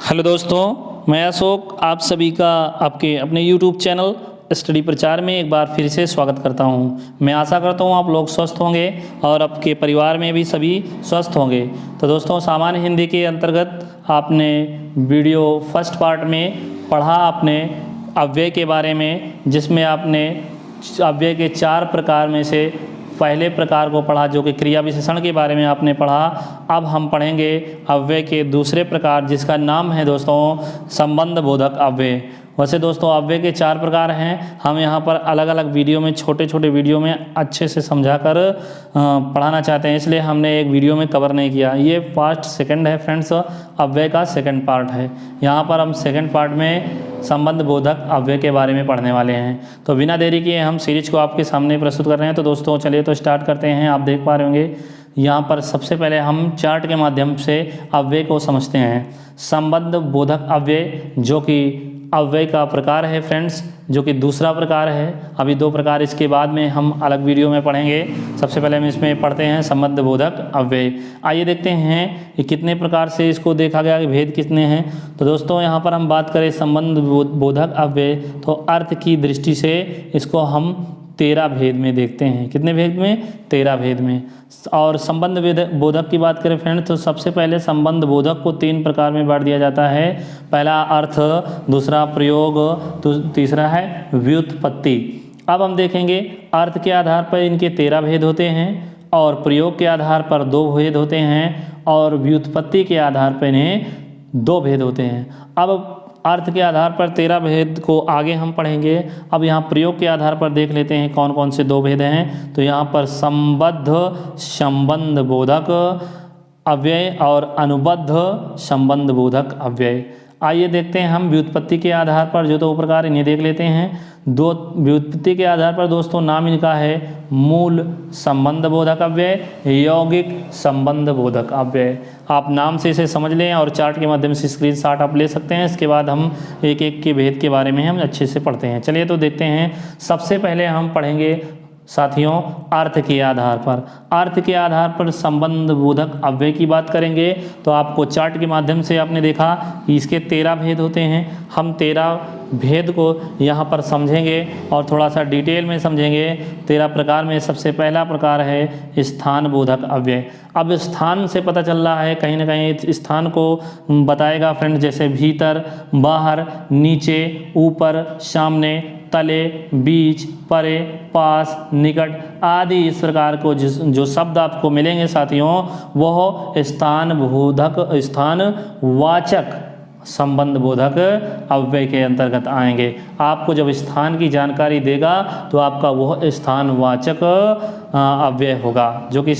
Hello दोस्तों, मैं अशोक आप सभी का आपके अपने YouTube चैनल स्टडी प्रचार में एक बार फिर से स्वागत करता हूं। मैं आशा करता हूं आप लोग स्वस्थ होंगे और आपके परिवार में भी सभी स्वस्थ होंगे। तो दोस्तों, सामान्य हिंदी के अंतर्गत आपने वीडियो फर्स्ट पार्ट में पढ़ा अपने अव्यय के बारे में, जिसमें आपने अव्यय के 4 प्रकार में से पहले प्रकार को पढ़ा जो कि क्रिया विशेषण के बारे में आपने पढ़ा। अब हम पढ़ेंगे अव्यय के दूसरे प्रकार, जिसका नाम है दोस्तों संबंध बोधक अव्यय। वैसे दोस्तों अव्यय के 4 प्रकार हैं। हम यहाँ पर अलग अलग वीडियो में छोटे छोटे वीडियो में अच्छे से समझाकर पढ़ाना चाहते हैं, इसलिए हमने एक वीडियो में कवर नहीं किया। ये पार्ट सेकंड है फ्रेंड्स, अव्यय का सेकंड पार्ट है। यहाँ पर हम सेकंड पार्ट में संबंध बोधक अव्यय के बारे में पढ़ने वाले हैं। तो बिना देरी किए हम सीरीज को आपके सामने प्रस्तुत कर रहे हैं। तो दोस्तों चलिए तो स्टार्ट करते हैं। आप देख पा रहे होंगे यहाँ पर सबसे पहले हम चार्ट के माध्यम से अव्यय को समझते हैं। संबंध बोधक अव्यय जो कि अव्यय का प्रकार है फ्रेंड्स, जो कि दूसरा प्रकार है। अभी 2 प्रकार इसके बाद में हम अलग वीडियो में पढ़ेंगे। सबसे पहले हम इसमें पढ़ते हैं संबंध बोधक अव्यय। आइए देखते हैं कि कितने प्रकार से इसको देखा गया कि भेद कितने हैं। तो दोस्तों यहाँ पर हम बात करें संबंध बोधक अव्यय, तो अर्थ की दृष्टि से इसको हम 13 भेद में देखते हैं। कितने भेद में? 13 भेद में। और संबंध बोधक की बात करें फ्रेंड्स, तो सबसे पहले संबंध बोधक को 3 प्रकार में बांट दिया जाता है। पहला अर्थ, दूसरा प्रयोग, तो तीसरा है व्युत्पत्ति। अब हम देखेंगे अर्थ के आधार पर इनके 13 भेद होते हैं, और प्रयोग के आधार पर 2 भेद होते हैं, और व्युत्पत्ति के आधार पर इन्हें 2 भेद होते हैं। अब अर्थ के आधार पर 13 भेद को आगे हम पढ़ेंगे। अब यहाँ प्रयोग के आधार पर देख लेते हैं कौन कौन से 2 भेद हैं। तो यहाँ पर संबद्ध संबंध बोधक अव्यय और अनुबद्ध संबंध बोधक अव्यय। आइए देखते हैं हम व्युत्पत्ति के आधार पर जो 2 प्रकार इन्हें देख लेते हैं। व्युत्पत्ति के आधार पर दोस्तों नाम इनका है मूल संबंध बोधक अव्यय, यौगिक संबंध बोधक अव्यय। आप नाम से इसे समझ लें और चार्ट के माध्यम से स्क्रीनशॉट आप ले सकते हैं। इसके बाद हम एक एक के भेद के बारे में हम अच्छे से पढ़ते हैं। चलिए तो देखते हैं। सबसे पहले हम पढ़ेंगे साथियों अर्थ के आधार पर। अर्थ के आधार पर संबंध बोधक अव्यय की बात करेंगे तो आपको चार्ट के माध्यम से आपने देखा कि इसके 13 भेद होते हैं। हम 13 भेद को यहाँ पर समझेंगे और थोड़ा सा डिटेल में समझेंगे। 13 प्रकार में सबसे पहला प्रकार है स्थान बोधक अव्यय। अब स्थान से पता चल रहा है कहीं ना कहीं स्थान को बताएगा फ्रेंड, जैसे भीतर, बाहर, नीचे, ऊपर, सामने, तले, बीच, परे, पास, निकट आदि इस प्रकार को जो शब्द आपको मिलेंगे साथियों, वह स्थान बोधक स्थान वाचक संबंध बोधक अव्यय के अंतर्गत आएंगे। आपको जब स्थान की जानकारी देगा तो आपका वह स्थान वाचक अव्यय होगा, जो कि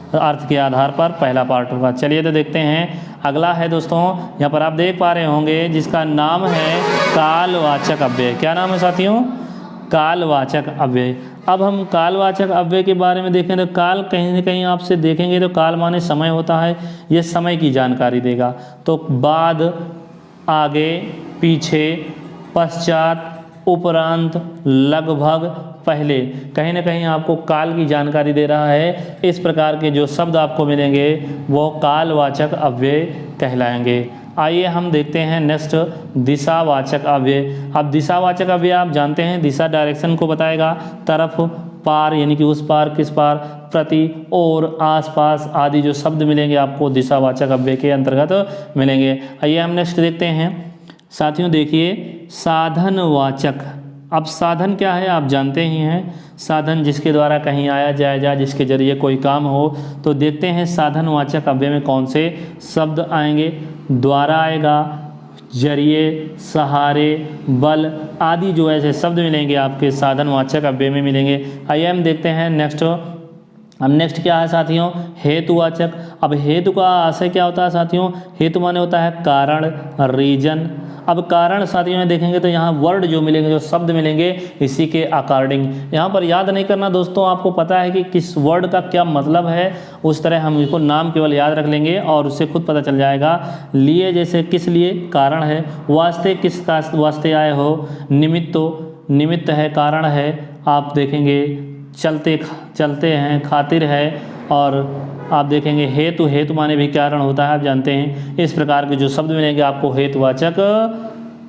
अर्थ के आधार पर पहला पार्ट होगा। चलिए तो देखते हैं। अगला है दोस्तों, यहाँ पर आप देख पा रहे होंगे जिसका नाम है कालवाचक अव्यय। क्या नाम है साथियों? कालवाचक अव्यय। अब हम कालवाचक अव्यय के बारे में देखें तो काल कहीं ना कहीं आपसे देखेंगे तो काल माने समय होता है। यह समय की जानकारी देगा। तो बाद, आगे, पीछे, पश्चात, उपरांत, लगभग, पहले, कहीं ना कहीं आपको काल की जानकारी दे रहा है। इस प्रकार के जो शब्द आपको मिलेंगे वो कालवाचक अव्यय कहलाएंगे। आइए हम देखते हैं नेक्स्ट दिशावाचक अव्यय। अब दिशावाचक अव्यय आप जानते हैं दिशा डायरेक्शन को बताएगा। तरफ, पार यानी कि उस पार, किस पार, प्रति, और, आसपास आदि जो शब्द मिलेंगे आपको दिशावाचक अव्यय के अंतर्गत मिलेंगे। आइए हम नेक्स्ट देखते हैं साथियों। देखिए साधनवाचक। अब साधन क्या है आप जानते ही हैं। साधन जिसके द्वारा कहीं आया जाया, जिसके जरिए कोई काम हो। तो देखते हैं साधनवाचक अव्यय में कौन से शब्द आएंगे। द्वारा आएगा, जरिए, सहारे, बल आदि जो ऐसे शब्द मिलेंगे आपके साधनवाचक अव्यय में मिलेंगे। आइए हम देखते हैं नेक्स्ट। अब नेक्स्ट क्या है साथियों? हेतुवाचक। अब हेतु का आशय क्या होता है साथियों? हेतु माने होता है कारण, रीजन। अब कारण साथियों में देखेंगे तो यहाँ वर्ड जो मिलेंगे, जो शब्द मिलेंगे इसी के अकॉर्डिंग। यहाँ पर याद नहीं करना दोस्तों, आपको पता है कि किस वर्ड का क्या मतलब है, उस तरह हम इसको नाम केवल याद रख लेंगे और उससे खुद पता चल जाएगा। लिए जैसे किस लिए, कारण है। वास्ते किस का वास्ते आए हो। निमित्तो निमित्त है, कारण है। आप देखेंगे चलते चलते हैं, खातिर है। और आप देखेंगे हेतु, हेतु माने भी कारण होता है, आप जानते हैं। इस प्रकार के जो शब्द मिलेंगे आपको हेतुवाचक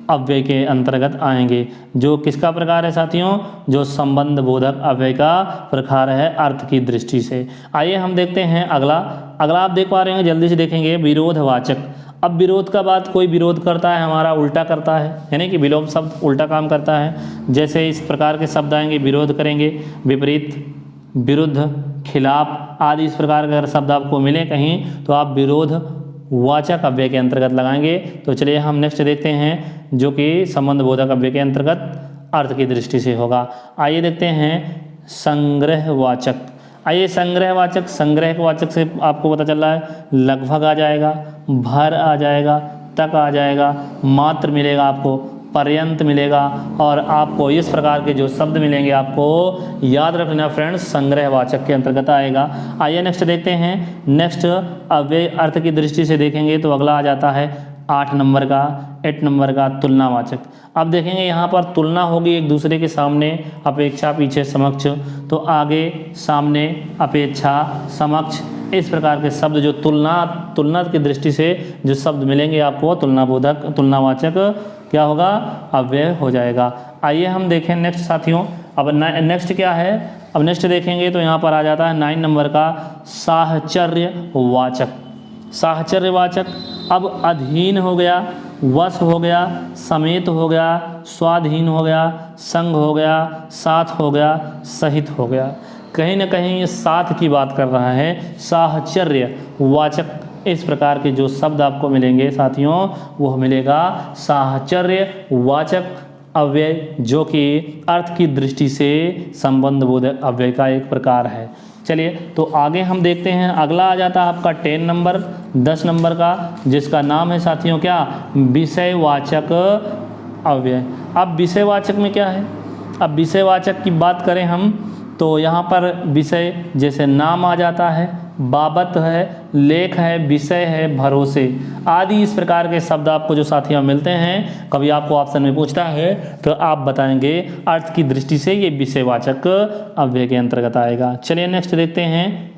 अव्यय के अंतर्गत आएंगे। जो किसका प्रकार है साथियों? जो संबंध बोधक अव्यय का प्रकार है अर्थ की दृष्टि से। आइए हम देखते हैं अगला। अगला आप देख पा रहे हैं, जल्दी से देखेंगे, विरोधवाचक। अब विरोध का बात, कोई विरोध करता है हमारा, उल्टा करता है, यानी कि विलोम शब्द उल्टा काम करता है। जैसे इस प्रकार के शब्द आएंगे, विरोध करेंगे, विपरीत, विरुद्ध, खिलाफ आदि इस प्रकार के अगर शब्द आपको मिले कहीं तो आप विरोध वाचक अव्यय के अंतर्गत लगाएंगे। तो चलिए हम नेक्स्ट देखते हैं, जो कि संबंध बोधक अव्यय के अंतर्गत अर्थ की दृष्टि से होगा। आइए देखते हैं संग्रहवाचक। आइए संग्रहवाचक, संग्रह के वाचक से आपको पता चल रहा है लगभग आ जाएगा, भर आ जाएगा, तक आ जाएगा, मात्र मिलेगा आपको, पर्यंत मिलेगा, और आपको इस प्रकार के जो शब्द मिलेंगे आपको याद रखना फ्रेंड्स, संग्रहवाचक के अंतर्गत आएगा। आइए नेक्स्ट देखते हैं। नेक्स्ट अव्यय अर्थ की दृष्टि से देखेंगे तो अगला आ जाता है 8 नंबर का तुलनावाचक। अब देखेंगे यहाँ पर तुलना होगी एक दूसरे के सामने, अपेक्षा, पीछे, समक्ष, तो आगे, सामने, अपेक्षा, समक्ष, इस प्रकार के शब्द जो तुलना की दृष्टि से जो शब्द मिलेंगे आपको तुलनाबोधक, तुलनावाचक क्या होगा? अव्यय हो जाएगा। आइए हम देखें नेक्स्ट साथियों। अब नेक्स्ट क्या है? अब नेक्स्ट देखेंगे तो यहाँ पर आ जाता है 9 नंबर का साहचर्यवाचक। साहचर्यवाचक अब अधीन हो गया, वश हो गया, समेत हो गया, स्वाधीन हो गया, संग हो गया, साथ हो गया, सहित हो गया। कहीं ना कहीं ये साथ की बात कर रहा है, साहचर्यवाचक। इस प्रकार के जो शब्द आपको मिलेंगे साथियों वो मिलेगा साहचर्यवाचक अव्यय, जो कि अर्थ की दृष्टि से संबंध बोधक अव्यय का एक प्रकार है। चलिए तो आगे हम देखते हैं। अगला आ जाता है आपका 10 नंबर का, जिसका नाम है साथियों क्या? विषयवाचक अव्यय। अब विषयवाचक में क्या है? अब विषयवाचक की बात करें हम तो यहाँ पर विषय जैसे नाम आ जाता है, बाबत है, लेख है, विषय है, भरोसे आदि इस प्रकार के शब्द आपको जो साथियों मिलते हैं, कभी आपको ऑप्शन में पूछता है तो आप बताएंगे अर्थ की दृष्टि से ये विषयवाचक अव्यय के अंतर्गत आएगा। चलिए नेक्स्ट देखते हैं।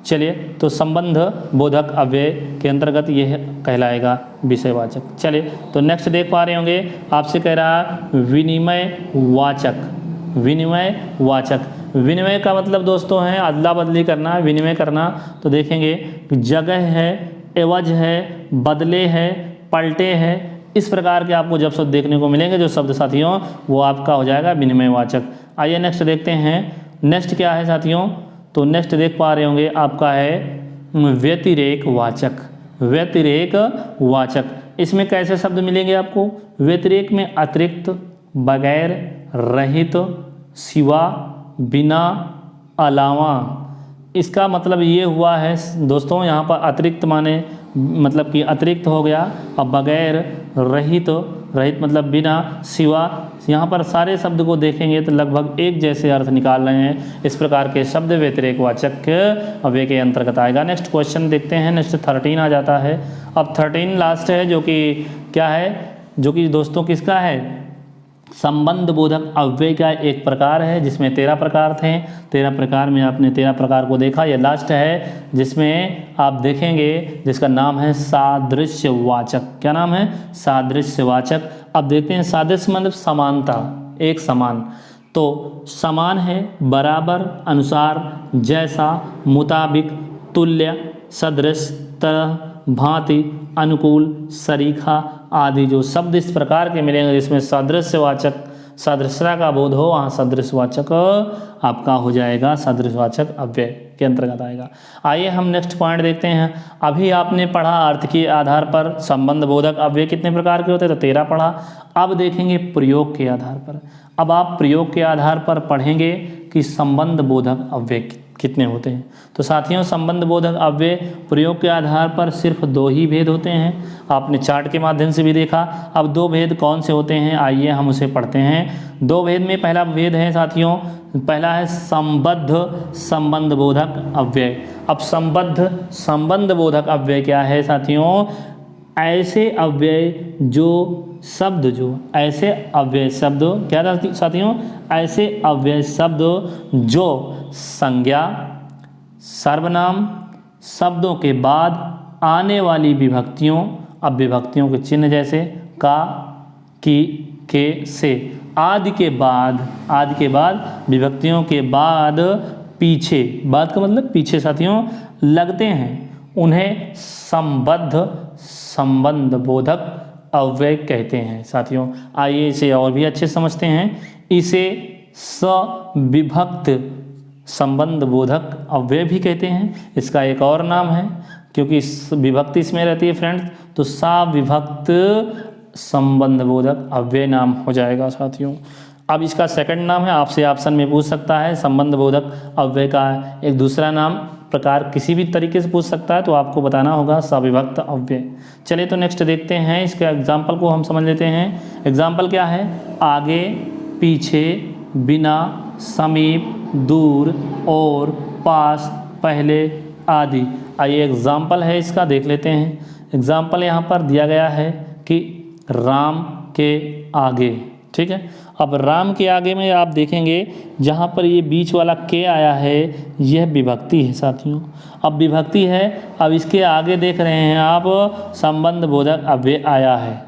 चलिए तो संबंध बोधक अव्यय के अंतर्गत यह कहलाएगा विषयवाचक। चलिए तो नेक्स्ट देख पा रहे होंगे, आपसे कह रहा विनिमयवाचक। विनिमयवाचक, विनिमय का मतलब दोस्तों है अदला बदली करना, विनिमय करना। तो देखेंगे जगह है, एवज है, बदले है, पलटे है, इस प्रकार के आपको जब शब्द देखने को मिलेंगे जो शब्द साथियों वो आपका हो जाएगा विनिमयवाचक। आइए नेक्स्ट देखते हैं। नेक्स्ट क्या है साथियों? तो नेक्स्ट देख पा रहे होंगे आपका है व्यतिरेकवाचक। व्यतिरेकवाचक, इसमें कैसे शब्द मिलेंगे आपको? व्यतिरेक में अतिरिक्त, बगैर, रहित, सिवा, बिना, अलावा। इसका मतलब ये हुआ है दोस्तों, यहाँ पर अतिरिक्त माने मतलब कि अतिरिक्त हो गया, और बगैर, रहित, रहित मतलब बिना, सिवा, यहाँ पर सारे शब्द को देखेंगे तो लगभग एक जैसे अर्थ निकाल रहे हैं। इस प्रकार के शब्द व्यतिरेकवाचक अव्यय के अंतर्गत आएगा। नेक्स्ट क्वेश्चन देखते हैं। नेक्स्ट 13 आ जाता है। अब 13 लास्ट है, जो कि क्या है? जो कि दोस्तों किसका है? संबंध बोधक अव्यय का एक प्रकार है, जिसमें 13 प्रकार थे। 13 प्रकार में आपने 13 प्रकार को देखा। यह लास्ट है जिसमें आप देखेंगे जिसका नाम है सादृश्यवाचक। क्या नाम है? सादृश्यवाचक। अब देखते हैं सादृश्य मतलब समानता, एक समान। तो समान है, बराबर, अनुसार, जैसा, मुताबिक, तुल्य, सदृश, तरह, भांति, अनुकूल, सरीखा आदि जो शब्द इस प्रकार के मिलेंगे जिसमें सादृश्यवाचक, सादृश्यता का बोध हो, वहाँ सादृश्यवाचक आपका हो जाएगा, सादृश्यवाचक अव्यय के अंतर्गत आएगा। आइए हम नेक्स्ट पॉइंट देखते हैं। अभी आपने पढ़ा अर्थ के आधार पर संबंध बोधक अव्यय कितने प्रकार के होते हैं, तो 13 पढ़ा। अब देखेंगे प्रयोग के आधार पर। अब आप प्रयोग के आधार पर पढ़ेंगे कि संबंध बोधक अव्यय कितने होते हैं। तो साथियों संबंध बोधक अव्यय प्रयोग के आधार पर सिर्फ 2 ही भेद होते हैं। आपने चार्ट के माध्यम से भी देखा। अब 2 भेद कौन से होते हैं, आइए हम उसे पढ़ते हैं। 2 भेद में पहला भेद है साथियों, पहला है संबद्ध संबंध बोधक अव्यय। अब संबद्ध संबंध बोधक अव्यय क्या है साथियों? ऐसे अव्यय जो शब्द, जो ऐसे अव्यय शब्द क्या था साथियों? ऐसे अव्यय शब्द जो संज्ञा, सर्वनाम शब्दों के बाद आने वाली विभक्तियों, अब विभक्तियों के चिन्ह जैसे का, की, के, से, आदि के बाद विभक्तियों के बाद पीछे, बाद का मतलब पीछे साथियों लगते हैं, उन्हें संबंध बोधक अव्यय कहते हैं साथियों। आइए इसे और भी अच्छे समझते हैं। इसे सविभक्त संबंध बोधक अव्यय भी कहते हैं। इसका एक और नाम है, क्योंकि विभक्ति इसमें रहती है फ्रेंड्स, तो साविभक्त संबंध बोधक अव्यय नाम हो जाएगा साथियों। अब इसका सेकंड नाम है, आपसे ऑप्शन में पूछ सकता है संबंध बोधक अव्यय का एक दूसरा नाम प्रकार किसी भी तरीके से पूछ सकता है, तो आपको बताना होगा सविभक्त अव्यय। चलिए तो नेक्स्ट देखते हैं, इसके एग्जाम्पल को हम समझ लेते हैं। एग्जाम्पल क्या है? आगे, पीछे, बिना, समीप, दूर, और, पास, पहले, आदि। आइए एग्जाम्पल है इसका देख लेते हैं। एग्जाम्पल यहाँ पर दिया गया है कि राम के आगे, ठीक है। अब राम के आगे में आप देखेंगे जहाँ पर ये बीच वाला के आया है, यह विभक्ति है साथियों। अब विभक्ति है, अब इसके आगे देख रहे हैं आप संबंध बोधक अव्यय आया है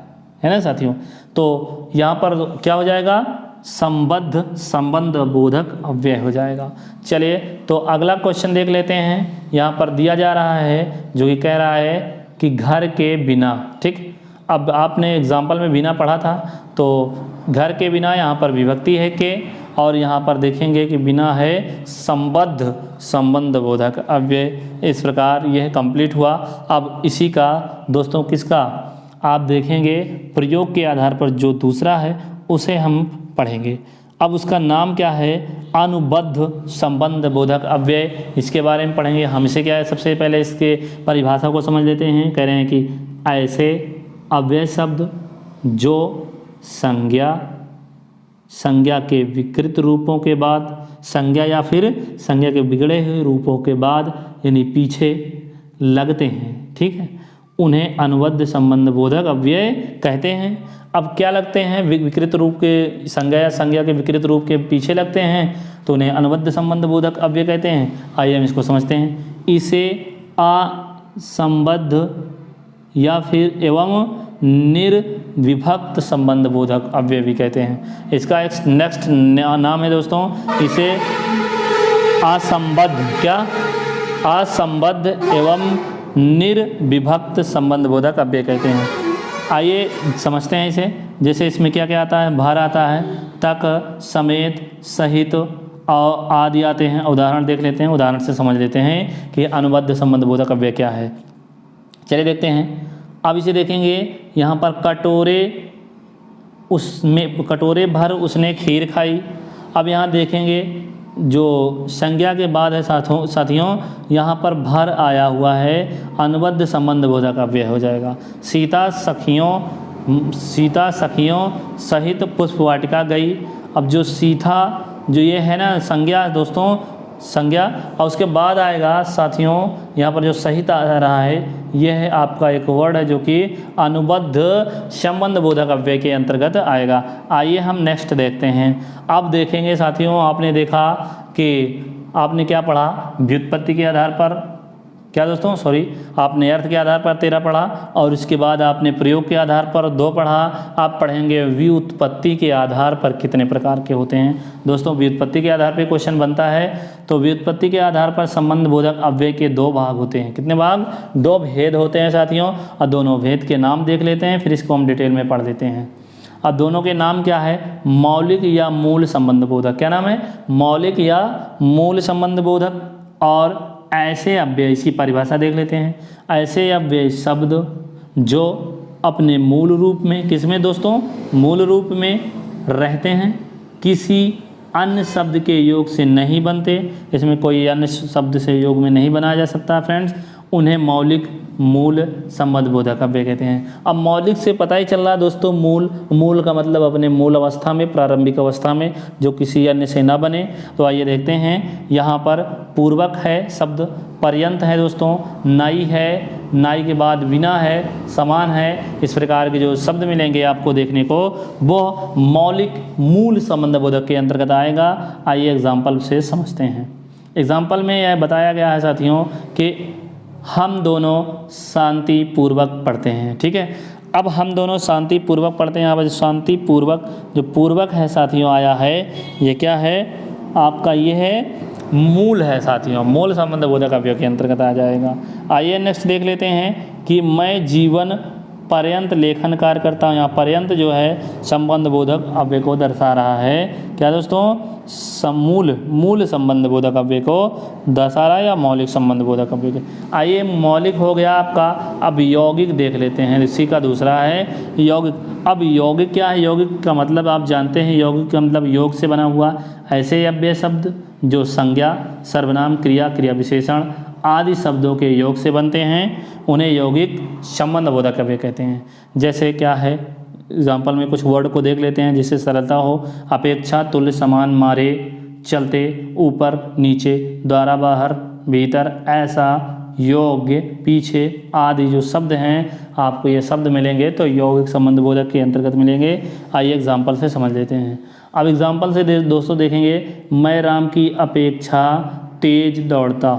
ना साथियों। तो यहाँ पर क्या हो जाएगा? संबंध बोधक अव्यय हो जाएगा। चलिए तो अगला क्वेश्चन देख लेते हैं। यहाँ पर दिया जा रहा है जो कि कह रहा है कि घर के बिना, ठीक। अब आपने एग्जाम्पल में बिना पढ़ा था, तो घर के बिना यहाँ पर विभक्ति है के, और यहाँ पर देखेंगे कि बिना है संबंध बोधक अव्यय। इस प्रकार यह कंप्लीट हुआ। अब इसी का दोस्तों किसका आप देखेंगे प्रयोग के आधार पर जो दूसरा है उसे हम पढ़ेंगे। अब उसका नाम क्या है? अनुबद्ध संबंध बोधक अव्यय। इसके बारे में पढ़ेंगे। हम इसे क्या है, सबसे पहले इसके परिभाषा को समझ लेते हैं। कह रहे हैं कि ऐसे अव्यय शब्द जो संज्ञा के विकृत रूपों के बाद, संज्ञा या फिर संज्ञा के बिगड़े हुए रूपों के बाद यानी पीछे लगते हैं, ठीक है, उन्हें अनुबद्ध संबंध बोधक अव्यय कहते हैं। अब क्या लगते हैं? विकृत रूप के संज्ञा या संज्ञा के विकृत रूप के पीछे लगते हैं, तो उन्हें अनुबद्ध संबंध बोधक अव्यय कहते हैं। आइए हम इसको समझते हैं। इसे असंबद्ध या फिर एवं निर्विभक्त संबंध बोधक अव्यय भी कहते हैं। इसका एक नेक्स्ट नाम है दोस्तों, इसे असंबद्ध, क्या? असंबद्ध एवं निर्विभक्त संबंध बोधक अव्यय कहते हैं। आइए समझते हैं इसे। जैसे इसमें क्या क्या आता है? भर आता है, तक, समेत, सहित और आदि आते हैं। उदाहरण देख लेते हैं, उदाहरण से समझ लेते हैं कि अनुबद्ध संबंध बोधक अव्यय क्या है। चलिए देखते हैं। अब इसे देखेंगे, यहाँ पर कटोरे भर उसने खीर खाई। अब यहाँ देखेंगे जो संज्ञा के बाद है साथियों, यहाँ पर भर आया हुआ है, अनुबद्ध संबंध बोधक अव्यय हो जाएगा। सीता सखियों सहित पुष्प वाटिका गई। अब जो सीता जो ये है ना संज्ञा दोस्तों, संज्ञा, और उसके बाद आएगा साथियों यहाँ पर जो सहित आ रहा है, यह है आपका एक वर्ड है जो कि अनुबद्ध संबंध बोधक अव्यय के अंतर्गत आएगा। आइए हम नेक्स्ट देखते हैं। अब देखेंगे साथियों, आपने देखा कि आपने क्या पढ़ा? व्युत्पत्ति के आधार पर, क्या दोस्तों, आपने अर्थ के आधार पर 13 पढ़ा, और इसके बाद आपने प्रयोग के आधार पर 2 पढ़ा। आप पढ़ेंगे व्युत्पत्ति के आधार पर कितने प्रकार के होते हैं। दोस्तों व्युत्पत्ति के आधार पर क्वेश्चन बनता है, तो व्युत्पत्ति के आधार पर संबंध बोधक अव्यय के 2 भाग होते हैं। कितने भाग? 2 भेद होते हैं साथियों, और दोनों भेद के नाम देख लेते हैं, फिर इसको हम डिटेल में पढ़ देते हैं। अब दोनों के नाम क्या है? मौलिक या मूल संबंध बोधक। क्या नाम है? मौलिक या मूल संबंध बोधक। और ऐसे अव्यय, इसकी परिभाषा देख लेते हैं। ऐसे अव्यय शब्द जो अपने मूल रूप में, किसमें दोस्तों? मूल रूप में रहते हैं, किसी अन्य शब्द के योग से नहीं बनते। इसमें कोई अन्य शब्द से योग में नहीं बनाया जा सकता फ्रेंड्स, उन्हें मौलिक मूल संबंध बोधक अव्यय कहते हैं। अब मौलिक से पता ही चल रहा है दोस्तों, मूल का मतलब अपने मूल अवस्था में, प्रारंभिक अवस्था में, जो किसी अन्य से ना बने। तो आइए देखते हैं। यहाँ पर पूर्वक है शब्द, पर्यंत है दोस्तों, नाई है, नाई के बाद बिना है, समान है, इस प्रकार के जो शब्द मिलेंगे आपको देखने को, वो मौलिक मूल संबंध बोधक के अंतर्गत आएगा। आइए एग्जाम्पल से समझते हैं। एग्जाम्पल में यह बताया गया है साथियों कि हम दोनों शांतिपूर्वक पढ़ते हैं। ठीक है, अब हम दोनों शांतिपूर्वक पढ़ते हैं। यहाँ पर शांतिपूर्वक जो पूर्वक है साथियों आया है, ये क्या है आपका, ये है मूल है साथियों, मूल संबंध बोधक अव्यय के अंतर्गत आ जाएगा। आइए नेक्स्ट देख लेते हैं कि मैं जीवन पर्यंत लेखन कार्य करता हूँ। यहाँ पर्यंत जो है संबंध बोधक अव्यय को दर्शा रहा है। क्या दोस्तों, मूल संबंध बोधक अव्यय को दर्शा रहा है या मौलिक संबंध बोधक अव्यय को। आइए मौलिक हो गया आपका, अब यौगिक देख लेते हैं। इसी का दूसरा है यौगिक। अब यौगिक क्या है, यौगिक का मतलब आप जानते हैं, यौगिक का मतलब योग से बना हुआ ऐसे अव्यय शब्द जो संज्ञा, सर्वनाम, क्रिया, क्रिया विशेषण आदि शब्दों के योग से बनते हैं, उन्हें यौगिक संबंध बोधक अव्यय कहते हैं। जैसे क्या है, एग्जाम्पल में कुछ वर्ड को देख लेते हैं जिससे सरलता हो। अपेक्षा, तुल्य, समान, मारे, चलते, ऊपर, नीचे, द्वारा, बाहर, भीतर, ऐसा, योग्य, पीछे आदि जो शब्द हैं आपको ये शब्द मिलेंगे तो यौगिक संबंध बोधक के अंतर्गत मिलेंगे। आइए एग्जाम्पल से समझ लेते हैं। अब एग्जाम्पल से दोस्तों देखेंगे, मैं राम की अपेक्षा तेज दौड़ता।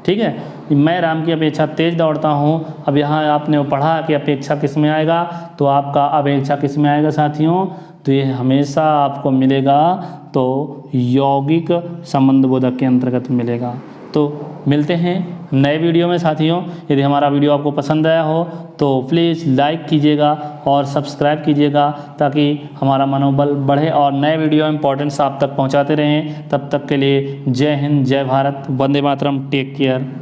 ठीक है, मैं राम की अपेक्षा तेज दौड़ता हूँ। अब यहाँ आपने पढ़ा कि अपेक्षा किस में आएगा, तो आपका अपेक्षा किस में आएगा साथियों, तो ये हमेशा आपको मिलेगा तो यौगिक संबंध बोधक के अंतर्गत मिलेगा। तो मिलते हैं नए वीडियो में साथियों। यदि हमारा वीडियो आपको पसंद आया हो तो प्लीज़ लाइक कीजिएगा और सब्सक्राइब कीजिएगा ताकि हमारा मनोबल बढ़े और नए वीडियो इंपॉर्टेंस आप तक पहुंचाते रहें। तब तक के लिए जय हिंद, जय भारत, वंदे मातरम, टेक केयर।